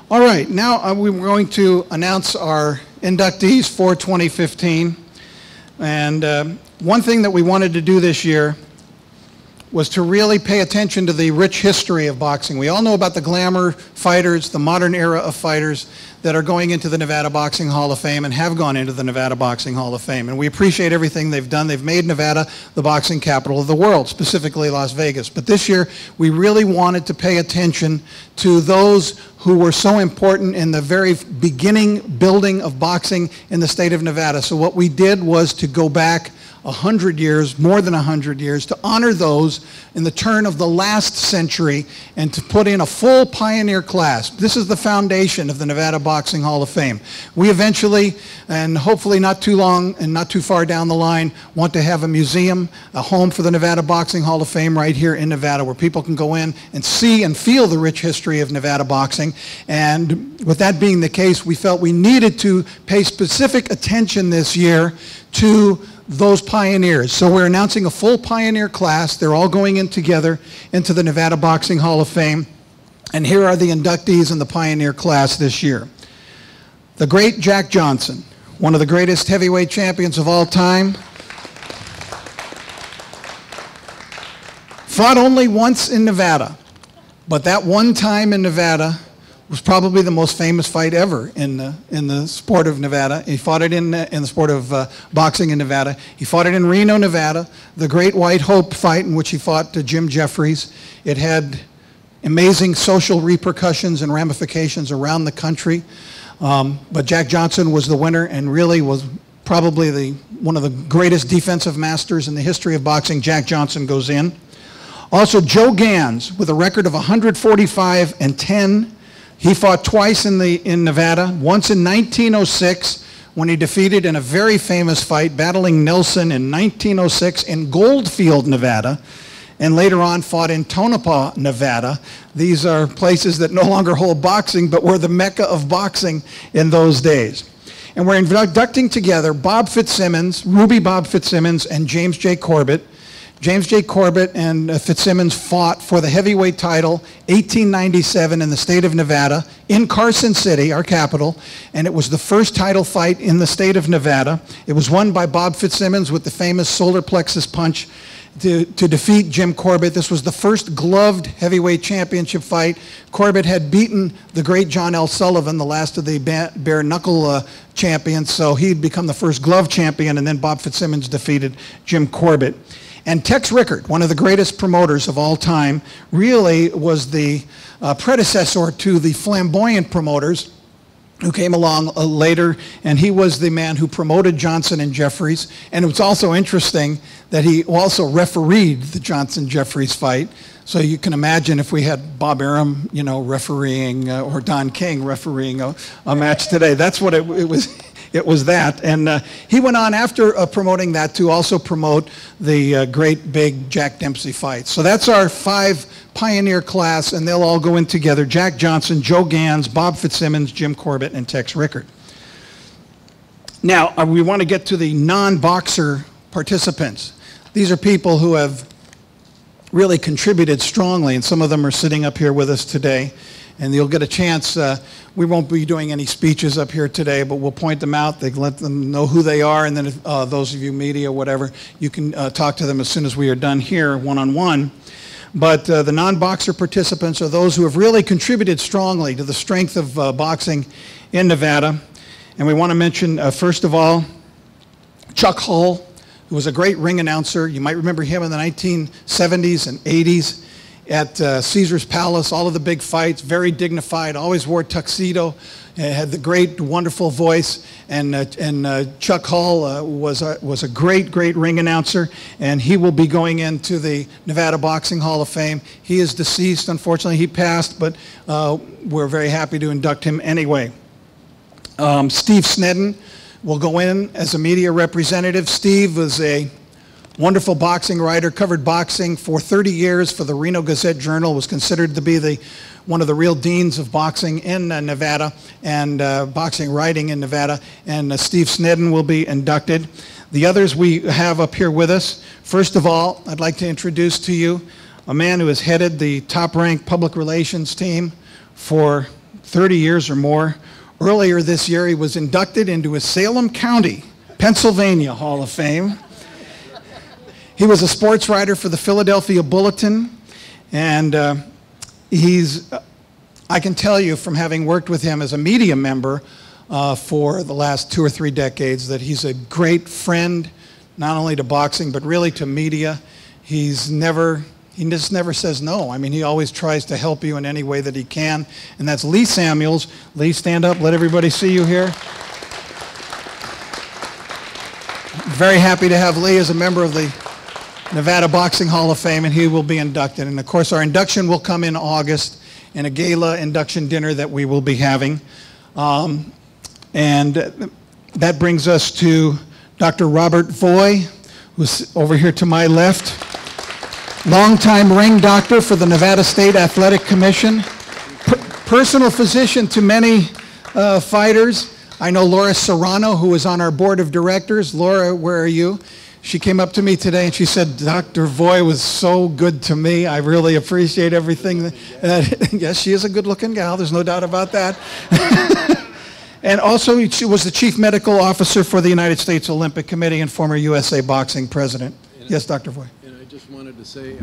All right, now we're going to announce our inductees for 2015. And one thing that we wanted to do this year was to really pay attention to the rich history of boxing. We all know about the glamour fighters, the modern era of fighters that are going into the Nevada Boxing Hall of Fame and have gone into the Nevada Boxing Hall of Fame. And we appreciate everything they've done. They've made Nevada the boxing capital of the world, specifically Las Vegas. But this year, we really wanted to pay attention to those who were so important in the very beginning building of boxing in the state of Nevada. So what we did was to go back 100 years, more than 100 years, to honor those in the turn of the last century and to put in a full pioneer class. This is the foundation of the Nevada Boxing Hall of Fame. We eventually, and hopefully not too long and not too far down the line, want to have a museum, a home for the Nevada Boxing Hall of Fame right here in Nevada, where people can go in and see and feel the rich history of Nevada boxing. And with that being the case, we felt we needed to pay specific attention this year to those pioneers. So we're announcing a full pioneer class. They're all going in together into the Nevada Boxing Hall of Fame. And here are the inductees in the pioneer class this year. The great Jack Johnson, one of the greatest heavyweight champions of all time. Fought only once in Nevada, but that one time in Nevada was probably the most famous fight ever in the sport of Nevada. He fought it in the sport of boxing in Nevada. He fought it in Reno, Nevada, the Great White Hope fight in which he fought Jim Jeffries. It had amazing social repercussions and ramifications around the country. But Jack Johnson was the winner and really was probably one of the greatest defensive masters in the history of boxing. Jack Johnson goes in. Also, Joe Gans with a record of 145-10. He fought twice in Nevada, once in 1906 when he defeated in a very famous fight, battling Nelson in 1906 in Goldfield, Nevada, and later on fought in Tonopah, Nevada. These are places that no longer hold boxing, but were the mecca of boxing in those days. And we're inducting together Bob Fitzsimmons, Ruby Bob Fitzsimmons, and James J. Corbett. James J. Corbett and Fitzsimmons fought for the heavyweight title 1897 in the state of Nevada in Carson City, our capital, and it was the first title fight in the state of Nevada. It was won by Bob Fitzsimmons with the famous solar plexus punch to defeat Jim Corbett. This was the first gloved heavyweight championship fight. Corbett had beaten the great John L. Sullivan, the last of the bare knuckle champions, so he'd become the first glove champion, and then Bob Fitzsimmons defeated Jim Corbett. And Tex Rickard, one of the greatest promoters of all time, really was the predecessor to the flamboyant promoters who came along later, and he was the man who promoted Johnson and Jeffries. And it was also interesting that he also refereed the Johnson-Jeffries fight. So you can imagine if we had Bob Arum, refereeing, or Don King refereeing a match today. That's what it was. It was that. And he went on after promoting that to also promote the great big Jack Dempsey fight. So that's our 5 pioneer class, and they'll all go in together. Jack Johnson, Joe Gans, Bob Fitzsimmons, Jim Corbett, and Tex Rickard. Now, we want to get to the non-boxer participants. These are people who have really contributed strongly, and some of them are sitting up here with us today. And you'll get a chance. We won't be doing any speeches up here today, but we'll point them out. They can let them know who they are, and then if, those of you media, whatever, you can talk to them as soon as we are done here, one-on-one. But the non-boxer participants are those who have really contributed strongly to the strength of boxing in Nevada. And we want to mention, first of all, Chuck Hull, who was a great ring announcer. You might remember him in the 1970s and 80s. At Caesar's Palace, all of the big fights, very dignified, always wore tuxedo, had the great, wonderful voice, and Chuck Hull was a great, great ring announcer, and he will be going into the Nevada Boxing Hall of Fame. He is deceased, unfortunately, he passed, but we're very happy to induct him anyway. Steve Sneddon will go in as a media representative. Steve was a wonderful boxing writer, covered boxing for 30 years for the Reno Gazette-Journal, was considered to be one of the real deans of boxing in Nevada and boxing writing in Nevada. And Steve Sneddon will be inducted. The others we have up here with us. First of all, I'd like to introduce to you a man who has headed the top-ranked public relations team for 30 years or more. Earlier this year, he was inducted into his Salem County, Pennsylvania Hall of Fame. He was a sports writer for the Philadelphia Bulletin, and I can tell you from having worked with him as a media member for the last 2 or 3 decades that he's a great friend, not only to boxing, but really to media. He just never says no. I mean, he always tries to help you in any way that he can. And that's Lee Samuels. Lee, stand up. Let everybody see you here. Very happy to have Lee as a member of the Nevada Boxing Hall of Fame, and he will be inducted. And of course, our induction will come in August in a gala induction dinner that we will be having. And that brings us to Dr. Robert Voy, who's over here to my left. Longtime ring doctor for the Nevada State Athletic Commission. Personal physician to many fighters. I know Laura Serrano, who is on our board of directors. Laura, where are you? She came up to me today and she said, Dr. Voy was so good to me. I really appreciate everything. Yes, she is a good-looking gal. There's no doubt about that. And also, she was the chief medical officer for the United States Olympic Committee and former USA boxing president. Yes, Dr. Voy. And I just wanted to say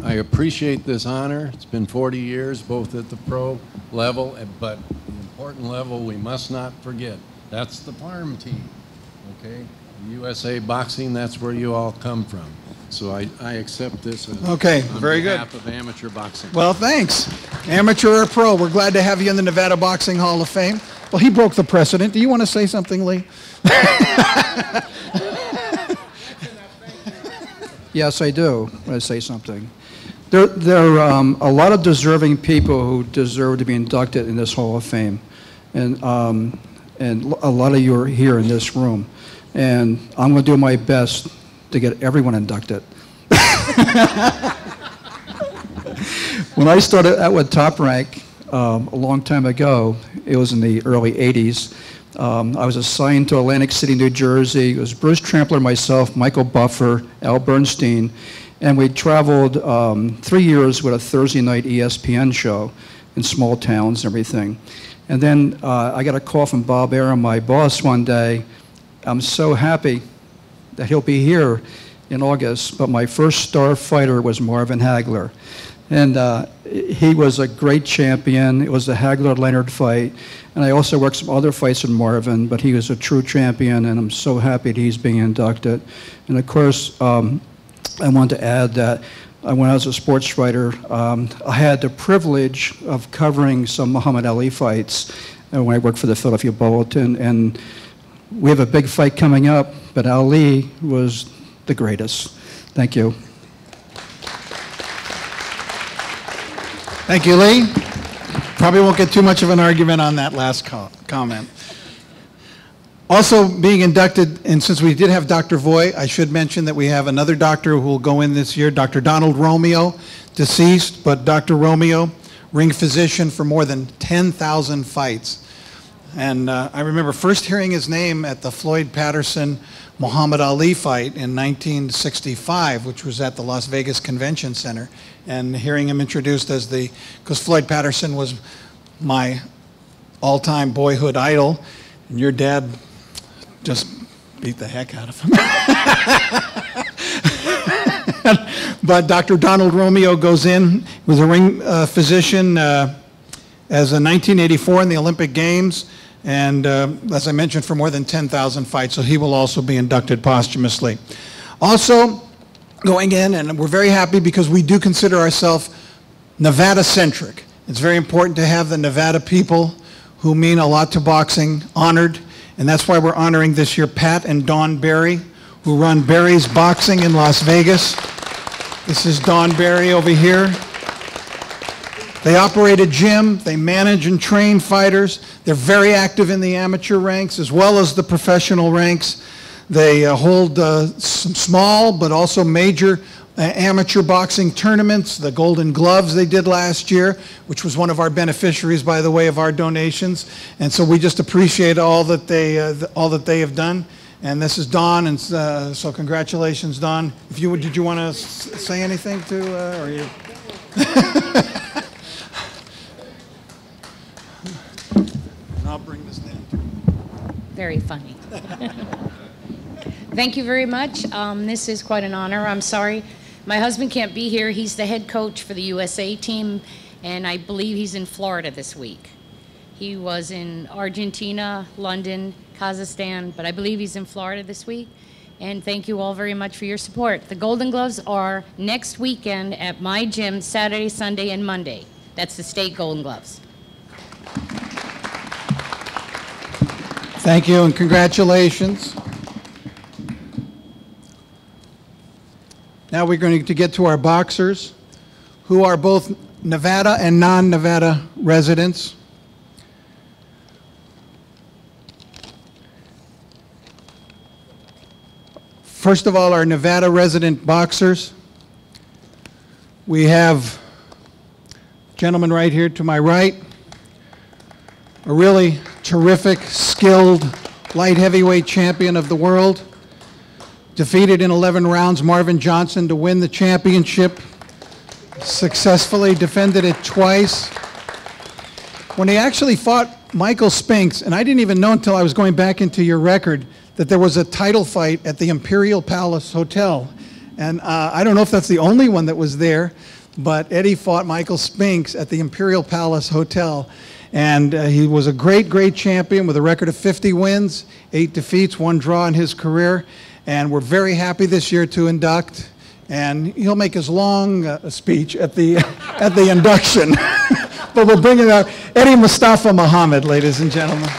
I appreciate this honor. It's been 40 years, both at the pro level, but the important level we must not forget. That's the farm team, okay? USA Boxing, that's where you all come from. So I accept this on behalf of amateur boxing. Well, thanks. Amateur or pro, we're glad to have you in the Nevada Boxing Hall of Fame. Well, he broke the precedent. Do you want to say something, Lee? Yes, I do want to say something. There are a lot of deserving people who deserve to be inducted in this Hall of Fame. And a lot of you are here in this room. And I'm going to do my best to get everyone inducted. When I started out with Top Rank a long time ago, it was in the early 80s, I was assigned to Atlantic City, New Jersey. It was Bruce Trampler, myself, Michael Buffer, Al Bernstein, and we traveled 3 years with a Thursday night ESPN show in small towns and everything. And then I got a call from Barrera, my boss, one day. I'm so happy that he'll be here in August, but my first star fighter was Marvin Hagler. And he was a great champion. It was the Hagler-Leonard fight. And I also worked some other fights with Marvin, but he was a true champion, and I'm so happy that he's being inducted. And of course, I want to add that when I was a sports writer, I had the privilege of covering some Muhammad Ali fights when I worked for the Philadelphia Bulletin. And we have a big fight coming up, but Ali was the greatest. Thank you. Thank you, Lee. Probably won't get too much of an argument on that last comment. Also being inducted, and since we did have Dr. Voy, I should mention that we have another doctor who will go in this year, Dr. Donald Romeo, deceased, but Dr. Romeo, ring physician for more than 10,000 fights. And I remember first hearing his name at the Floyd Patterson Muhammad Ali fight in 1965, which was at the Las Vegas Convention Center, and hearing him introduced as because Floyd Patterson was my all-time boyhood idol, and your dad just beat the heck out of him. But Dr. Donald Romeo goes in, was a ring physician as in 1984 in the Olympic Games, and as I mentioned, for more than 10,000 fights, so he will also be inducted posthumously. Also going in, and we're very happy because we do consider ourselves Nevada-centric. It's very important to have the Nevada people who mean a lot to boxing honored, and that's why we're honoring this year Pat and Dawn Berry, who run Berry's Boxing in Las Vegas. This is Dawn Berry over here. They operate a gym, they manage and train fighters. They're very active in the amateur ranks as well as the professional ranks. They hold some small but also major amateur boxing tournaments. The Golden Gloves they did last year, which was one of our beneficiaries, by the way, of our donations. And so we just appreciate all that they have done. And this is Dawn, and so congratulations, Dawn. Did you want to say anything to, or you? very funny. Thank you very much. This is quite an honor. I'm sorry my husband can't be here. He's the head coach for the USA team, and I believe he's in Florida this week. He was in Argentina, London, Kazakhstan, but I believe he's in Florida this week. And thank you all very much for your support. The Golden Gloves are next weekend at my gym, Saturday, Sunday, and Monday. That's the state Golden Gloves. Thank you and congratulations. Now we're going to get to our boxers, who are both Nevada and non-Nevada residents. First of all, our Nevada resident boxers. We have a gentleman right here to my right, a really terrific, skilled light heavyweight champion of the world. Defeated in 11 rounds Marvin Johnson to win the championship. Successfully defended it twice. When he actually fought Michael Spinks, and I didn't even know until I was going back into your record that there was a title fight at the Imperial Palace Hotel. And I don't know if that's the only one that was there, but Eddie fought Michael Spinks at the Imperial Palace Hotel. And he was a great, great champion with a record of 50 wins, 8 defeats, 1 draw in his career. And we're very happy this year to induct. And he'll make his long speech at the, at the induction. But we'll bring it up. Eddie Mustafa Muhammad, ladies and gentlemen.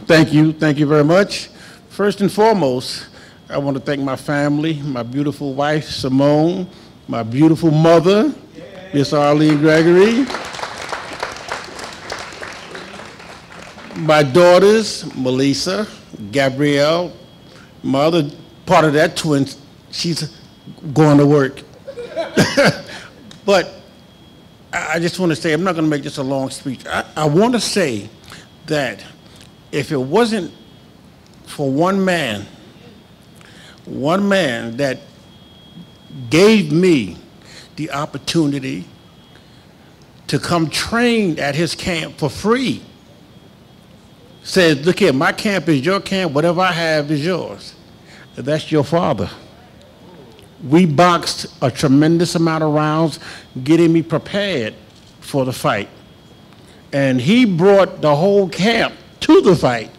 Thank you very much. First and foremost, I want to thank my family, my beautiful wife, Simone, my beautiful mother, Miss Arlene Gregory, my daughters, Melissa, Gabrielle, my other part of that twin, she's going to work. But I just want to say, I'm not going to make this a long speech. I want to say that if it wasn't for one man that gave me the opportunity to come train at his camp for free, said, look here, my camp is your camp, whatever I have is yours. That's your father. We boxed a tremendous amount of rounds, getting me prepared for the fight. And he brought the whole camp to the fight,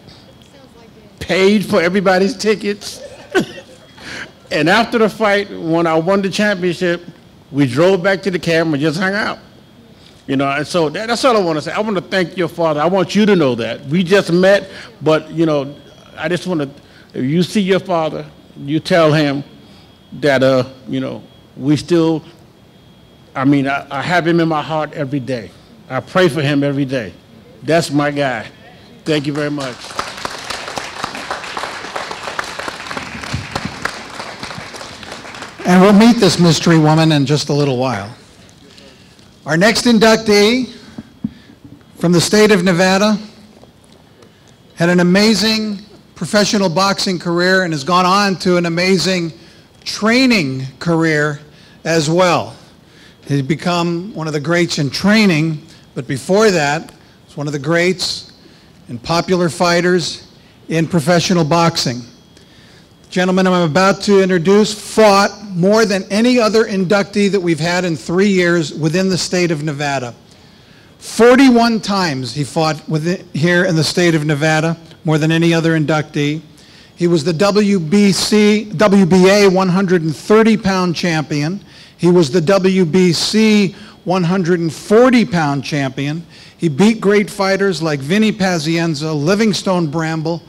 paid for everybody's tickets. And after the fight, when I won the championship, we drove back to the camp and just hung out. You know, and so that's all I want to say. I want to thank your father. I want you to know that. We just met, but, you know, I just want to, if you see your father, you tell him that, you know, we still, I mean, I have him in my heart every day. I pray for him every day. That's my guy. Thank you very much. And we'll meet this mystery woman in just a little while. Our next inductee from the state of Nevada had an amazing professional boxing career and has gone on to an amazing training career as well. He's become one of the greats in training, but before that, he's one of the greats and popular fighters in professional boxing. The gentleman I'm about to introduce fought more than any other inductee that we've had in 3 years within the state of Nevada. 41 times he fought here in the state of Nevada, more than any other inductee. He was the WBA 130-pound champion. He was the WBC 140-pound champion. He beat great fighters like Vinny Pazienza, Livingstone Bramble.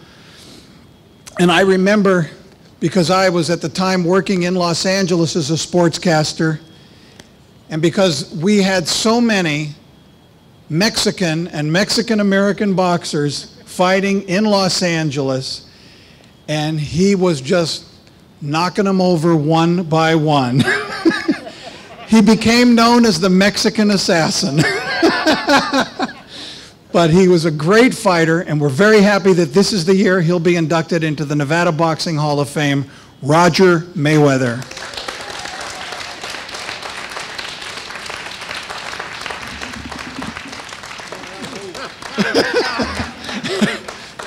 And I remember, because I was at the time working in Los Angeles as a sportscaster, and because we had so many Mexican and Mexican-American boxers fighting in Los Angeles, and he was just knocking them over one by one. He became known as the Mexican Assassin. But he was a great fighter, and we're very happy that this is the year he'll be inducted into the Nevada Boxing Hall of Fame, Roger Mayweather.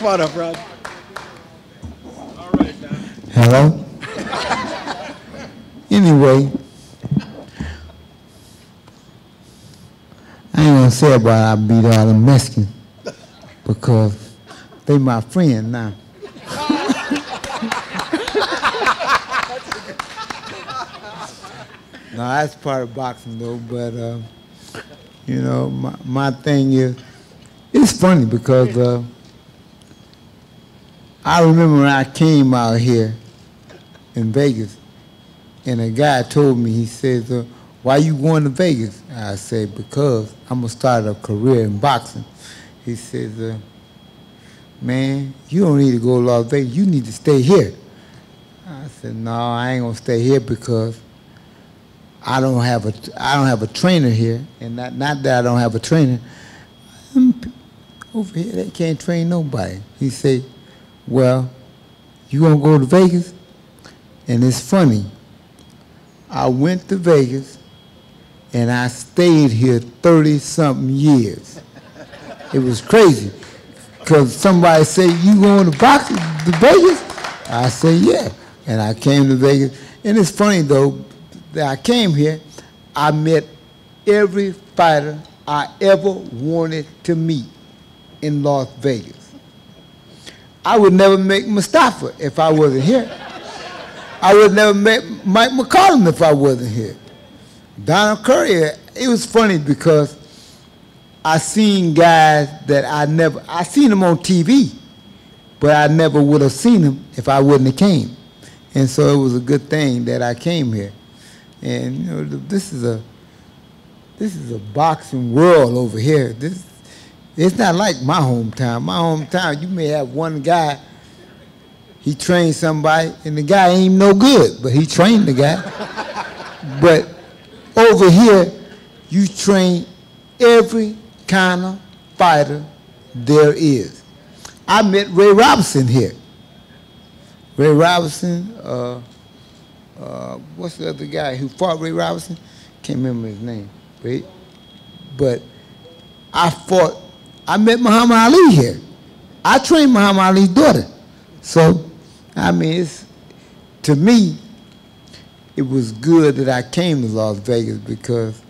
on up, Rod. Hello? Anyway, I ain't gonna say about I beat all the Mexicans because they my friend now. No, that's part of boxing though, but you know, my thing is, it's funny because I remember when I came out here in Vegas, and a guy told me, he says, why you going to Vegas? I said, because I'm going to start a career in boxing. He says, man, you don't need to go to Las Vegas, you need to stay here. I said, no, I ain't going to stay here because I don't have a trainer here, and not that I don't have a trainer. Over here, they can't train nobody. He said, well, you gonna go to Vegas? And it's funny. I went to Vegas, and I stayed here 30-something years. It was crazy, because somebody said, you going to boxing to Vegas? I said, yeah. And I came to Vegas. And it's funny, though, that I came here, I met every fighter I ever wanted to meet in Las Vegas. I would never meet Mustafa if I wasn't here. I would never meet Mike McCollum if I wasn't here. Donald Curry, it was funny because I seen guys that I seen them on TV, but I never would have seen them if I wouldn't have came. And so it was a good thing that I came here. And you know, this is a boxing world over here. It's not like my hometown. My hometown, you may have one guy, he trained somebody, and the guy ain't no good, but he trained the guy. But over here, you train every kind of fighter there is. I met Ray Robinson here. Ray Robinson, what's the other guy who fought Ray Robinson? Can't remember his name. But I met Muhammad Ali here. I trained Muhammad Ali's daughter. So, I mean, to me, it was good that I came to Las Vegas because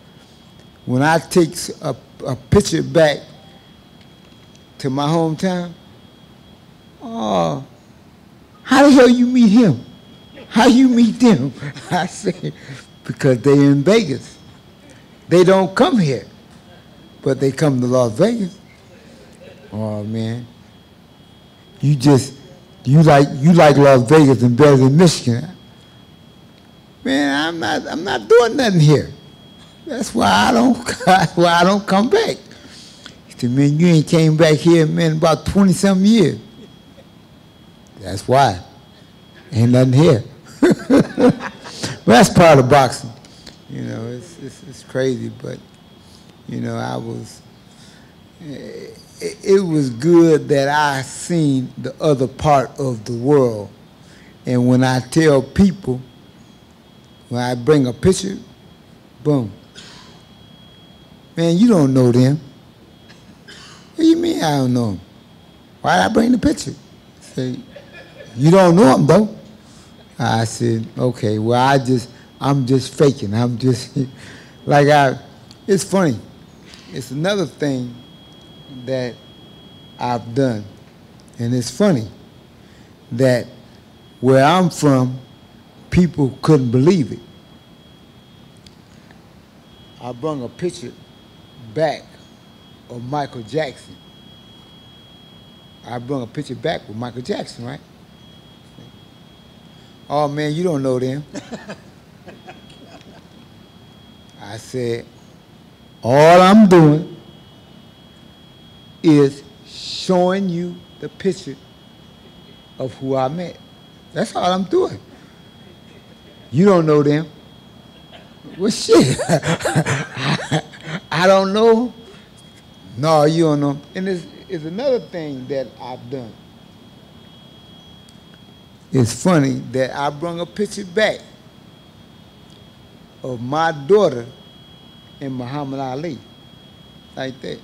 when I take a picture back to my hometown, oh, how the hell you meet him? How you meet them? I say, because they in Vegas. They don't come here, but they come to Las Vegas. Oh man, you like Las Vegas and better than Michigan. Man, I'm not doing nothing here. That's why I don't come back. He said, man, you ain't came back here, man, about 20-something years. That's why. Ain't nothing here. But that's part of boxing. You know, it's crazy, but you know, it was good that I seen the other part of the world. And when I tell people, when I bring a picture, boom. Man, you don't know them. What do you mean I don't know them? Why'd I bring the picture? Say, you don't know them though. I said, okay, well I'm just faking. I'm just it's funny. It's another thing that I've done. And it's funny that where I'm from, people couldn't believe it. I brought a picture back of Michael Jackson. I brought a picture back with Michael Jackson, right? Oh man, you don't know them. I said, all I'm doing is showing you the picture of who I met. That's all I'm doing. You don't know them. Well, shit. I don't know. No, you don't know. And it's another thing that I've done. It's funny that I brought a picture back of my daughter and Muhammad Ali, like that.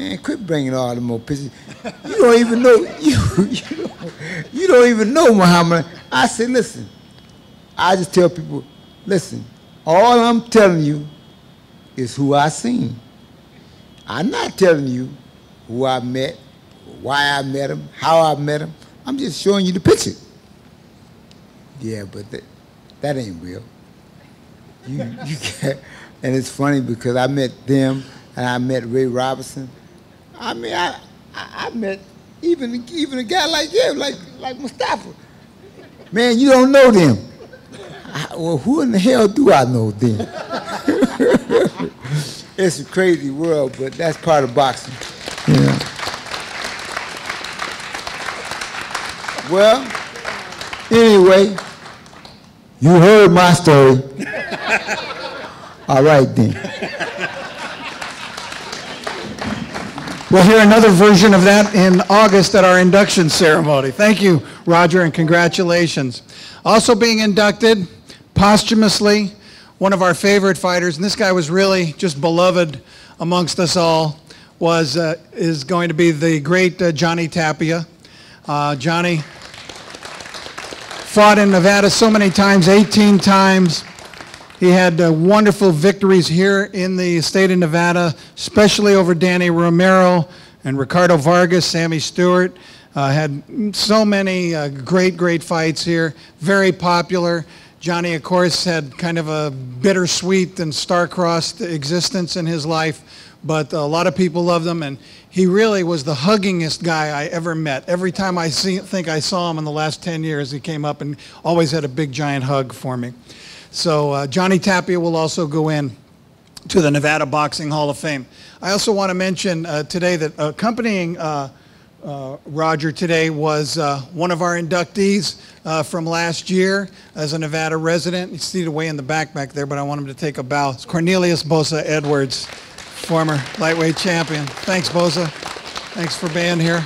Man, quit bringing all the more pictures. You don't even know, you don't even know Muhammad. I said, listen, I just tell people, listen, all I'm telling you is who I seen. I'm not telling you who I met, why I met him, how I met him. I'm just showing you the picture. Yeah, but that ain't real. You can't. And it's funny because I met them and I met Ray Robinson. I mean, I met even a guy like him, like Mustafa. Man, you don't know them. Well, who in the hell do I know then? It's a crazy world, but that's part of boxing. Yeah. Well, anyway, you heard my story. All right then. We'll hear another version of that in August at our induction ceremony. Thank you, Roger, and congratulations. Also being inducted posthumously, one of our favorite fighters, and this guy was really just beloved amongst us all, is going to be the great Johnny Tapia. Johnny fought in Nevada so many times, 18 times. He had wonderful victories here in the state of Nevada, especially over Danny Romero and Ricardo Vargas, Sammy Stewart. Had so many great fights here, very popular. Johnny, of course, had kind of a bittersweet and star-crossed existence in his life, but a lot of people loved him, and he really was the huggingest guy I ever met. Every time I think I saw him in the last 10 years, he came up and always had a big, giant hug for me. So Johnny Tapia will also go in to the Nevada Boxing Hall of Fame. I also want to mention today that accompanying Roger today was one of our inductees from last year as a Nevada resident. He's seated way in the back there, but I want him to take a bow. It's Cornelius Bosa Edwards, former lightweight champion. Thanks, Bosa. Thanks for being here.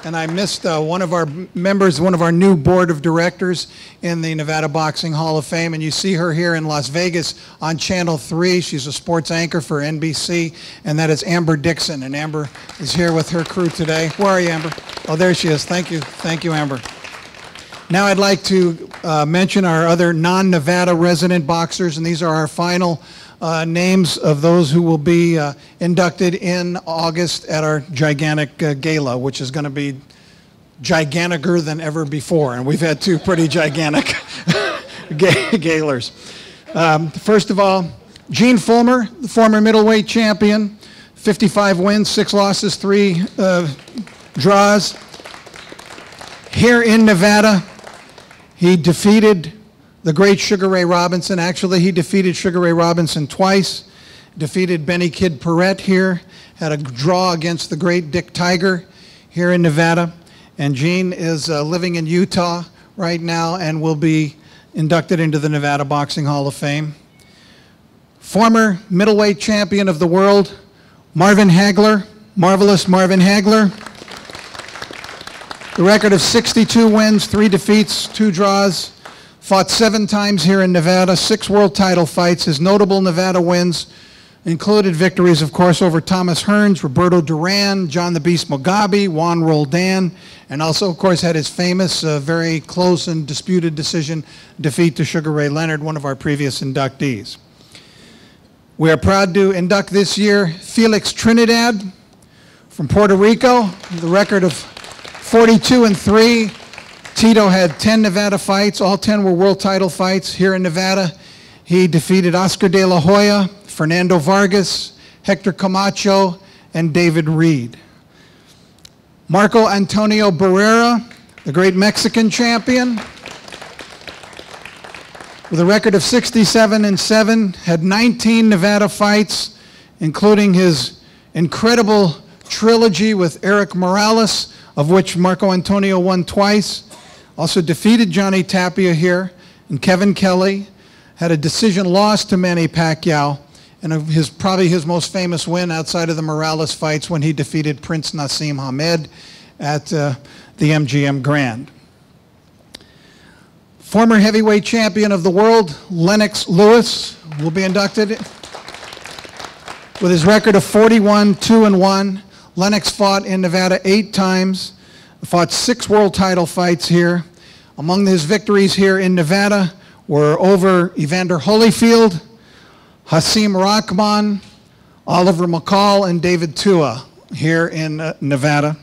And I missed one of our members, one of our new board of directors in the Nevada Boxing Hall of Fame, and you see her here in Las Vegas on Channel 3. She's a sports anchor for NBC, and that is Amber Dixon. And Amber is here with her crew today. Where are you, Amber? Oh, there she is. Thank you. Thank you, Amber. Now I'd like to mention our other non-Nevada resident boxers, and these are our final names of those who will be inducted in August at our gigantic gala, which is going to be giganticer than ever before. And we've had two pretty gigantic galas. First of all, Gene Fullmer, the former middleweight champion, 55 wins, 6 losses, 3 draws. Here in Nevada, he defeated the great Sugar Ray Robinson. Actually, he defeated Sugar Ray Robinson twice, defeated Benny Kid Perrette here, had a draw against the great Dick Tiger here in Nevada. And Gene is living in Utah right now and will be inducted into the Nevada Boxing Hall of Fame. Former middleweight champion of the world, Marvin Hagler, marvelous Marvin Hagler. The record of 62 wins, 3 defeats, 2 draws. Fought 7 times here in Nevada, 6 world title fights. His notable Nevada wins included victories, of course, over Thomas Hearns, Roberto Duran, John the Beast Mugabe, Juan Roldan, and also, of course, had his famous, very close and disputed decision defeat to Sugar Ray Leonard, one of our previous inductees. We are proud to induct this year Felix Trinidad from Puerto Rico, the record of 42-3. Tito had 10 Nevada fights. All 10 were world title fights here in Nevada. He defeated Oscar de la Hoya, Fernando Vargas, Hector Camacho, and David Reed. Marco Antonio Barrera, the great Mexican champion, with a record of 67-7, had 19 Nevada fights, including his incredible trilogy with Eric Morales, of which Marco Antonio won twice. Also defeated Johnny Tapia here, and Kevin Kelly, had a decision loss to Manny Pacquiao, and probably his most famous win outside of the Morales fights when he defeated Prince Nassim Hamed at the MGM Grand. Former heavyweight champion of the world, Lennox Lewis, will be inducted. With his record of 41-2-1, Lennox fought in Nevada 8 times, fought 6 world title fights here. Among his victories here in Nevada were over Evander Holyfield, Hasim Rahman, Oliver McCall, and David Tua here in Nevada.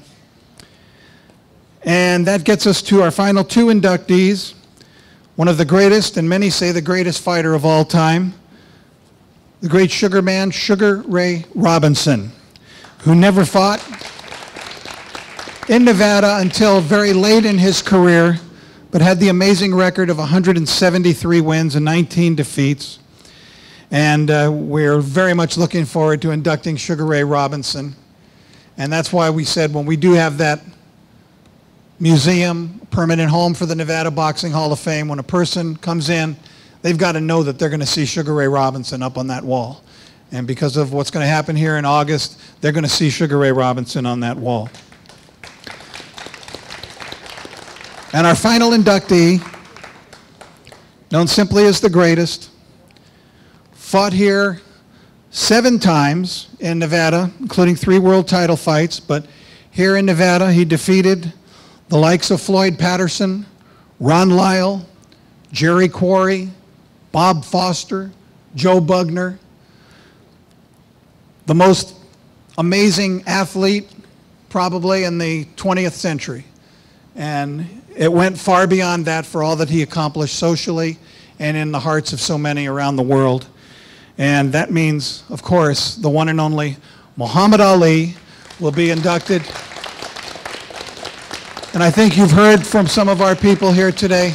And that gets us to our final 2 inductees, one of the greatest, and many say the greatest fighter of all time, the great Sugar Man, Sugar Ray Robinson, who never fought in Nevada until very late in his career, but had the amazing record of 173 wins and 19 defeats. And we're very much looking forward to inducting Sugar Ray Robinson. And that's why we said when we do have that museum, permanent home for the Nevada Boxing Hall of Fame, when a person comes in, they've got to know that they're going to see Sugar Ray Robinson up on that wall. And because of what's going to happen here in August, they're going to see Sugar Ray Robinson on that wall. And our final inductee, known simply as the greatest, fought here 7 times in Nevada, including 3 world title fights. But here in Nevada, he defeated the likes of Floyd Patterson, Ron Lyle, Jerry Quarry, Bob Foster, Joe Bugner, the most amazing athlete probably in the 20th century. And it went far beyond that for all that he accomplished socially and in the hearts of so many around the world. And that means, of course, the one and only Muhammad Ali will be inducted. And I think you've heard from some of our people here today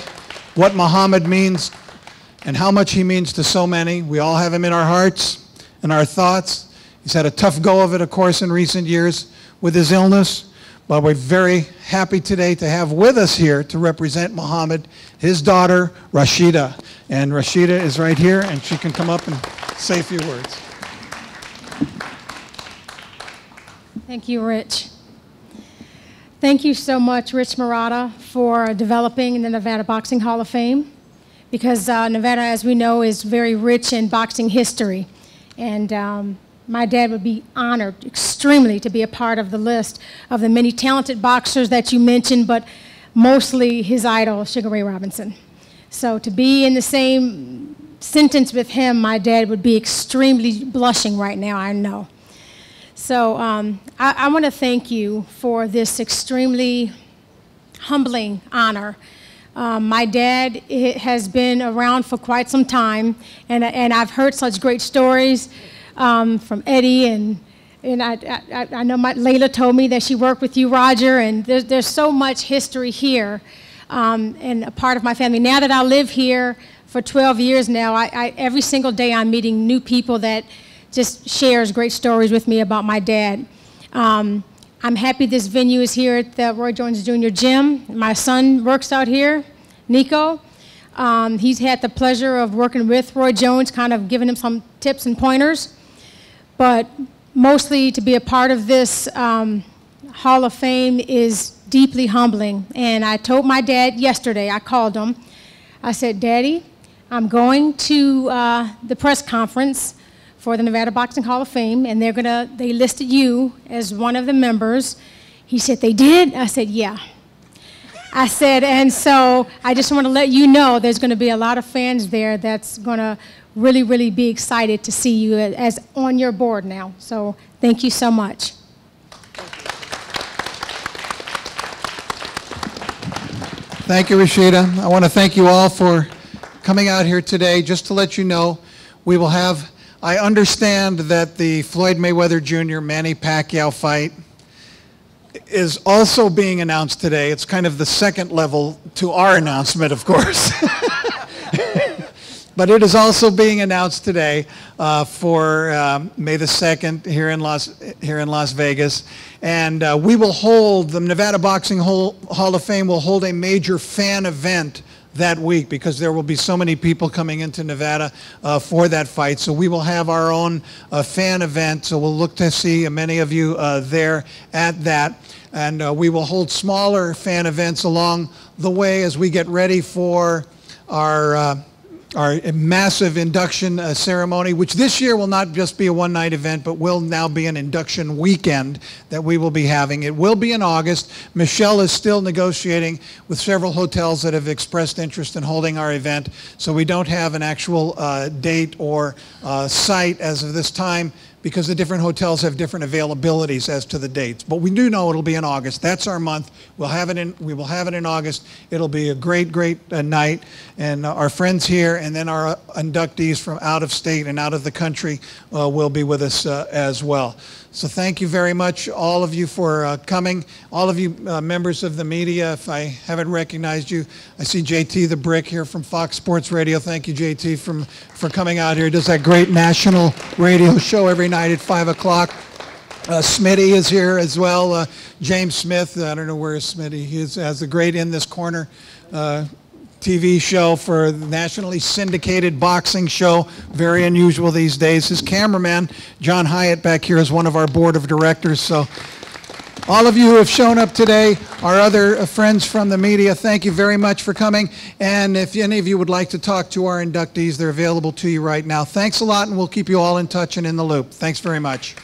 what Muhammad means and how much he means to so many. We all have him in our hearts and our thoughts. He's had a tough go of it, of course, in recent years with his illness. But we're very happy today to have with us here to represent Muhammad, his daughter, Rashida. And Rashida is right here, and she can come up and say a few words. Thank you, Rich. Thank you so much, Rich Murata, for developing the Nevada Boxing Hall of Fame, because Nevada, as we know, is very rich in boxing history. And my dad would be honored extremely to be a part of the list of the many talented boxers that you mentioned, but mostly his idol, Sugar Ray Robinson. So to be in the same sentence with him, my dad would be extremely blushing right now, I know. So I want to thank you for this extremely humbling honor. My dad has been around for quite some time, and I've heard such great stories from Eddie, and I know Layla told me that she worked with you, Roger, and there's so much history here, and a part of my family. Now that I live here for 12 years now, every single day I'm meeting new people that just shares great stories with me about my dad. I'm happy this venue is here at the Roy Jones Jr. Gym. My son works out here, Nico. He's had the pleasure of working with Roy Jones, kind of giving him some tips and pointers. But mostly to be a part of this Hall of Fame is deeply humbling. And I told my dad yesterday, I called him, I said, Daddy, I'm going to the press conference for the Nevada Boxing Hall of Fame, and they listed you as one of the members. He said, they did? I said, yeah. I said, and so I just want to let you know there's going to be a lot of fans there that's going to really, really be excited to see you as on your board now. So thank you so much. Thank you, Rashida. I want to thank you all for coming out here today. Just to let you know, we will have, I understand that the Floyd Mayweather Jr. Manny Pacquiao fight is also being announced today. It's kind of the second level to our announcement, of course. But it is also being announced today for May the 2nd here in Las Vegas. And we will hold, the Nevada Boxing Hall of Fame will hold a major fan event that week because there will be so many people coming into Nevada for that fight. So we will have our own fan event. So we'll look to see many of you there at that. And we will hold smaller fan events along the way as we get ready for our our massive induction ceremony, which this year will not just be a one-night event, but will now be an induction weekend that we will be having. It will be in August. Michelle is still negotiating with several hotels that have expressed interest in holding our event, so we don't have an actual date or site as of this time, because the different hotels have different availabilities as to the dates. But we do know it'll be in August. That's our month. We will have it in August. It'll be a great, great night. And our friends here and then our inductees from out of state and out of the country will be with us as well. So thank you very much, all of you, for coming. All of you members of the media, if I haven't recognized you, I see JT the Brick here from Fox Sports Radio. Thank you, JT, for coming out here. He does that great national radio show every night at 5 o'clock. Smitty is here as well. James Smith, I don't know where is Smitty. He has a great In This Corner TV show for the nationally syndicated boxing show. Very unusual these days. His cameraman, John Hyatt, back here is one of our board of directors. So all of you who have shown up today, our other friends from the media, thank you very much for coming. And if any of you would like to talk to our inductees, they're available to you right now. Thanks a lot, and we'll keep you all in touch and in the loop. Thanks very much.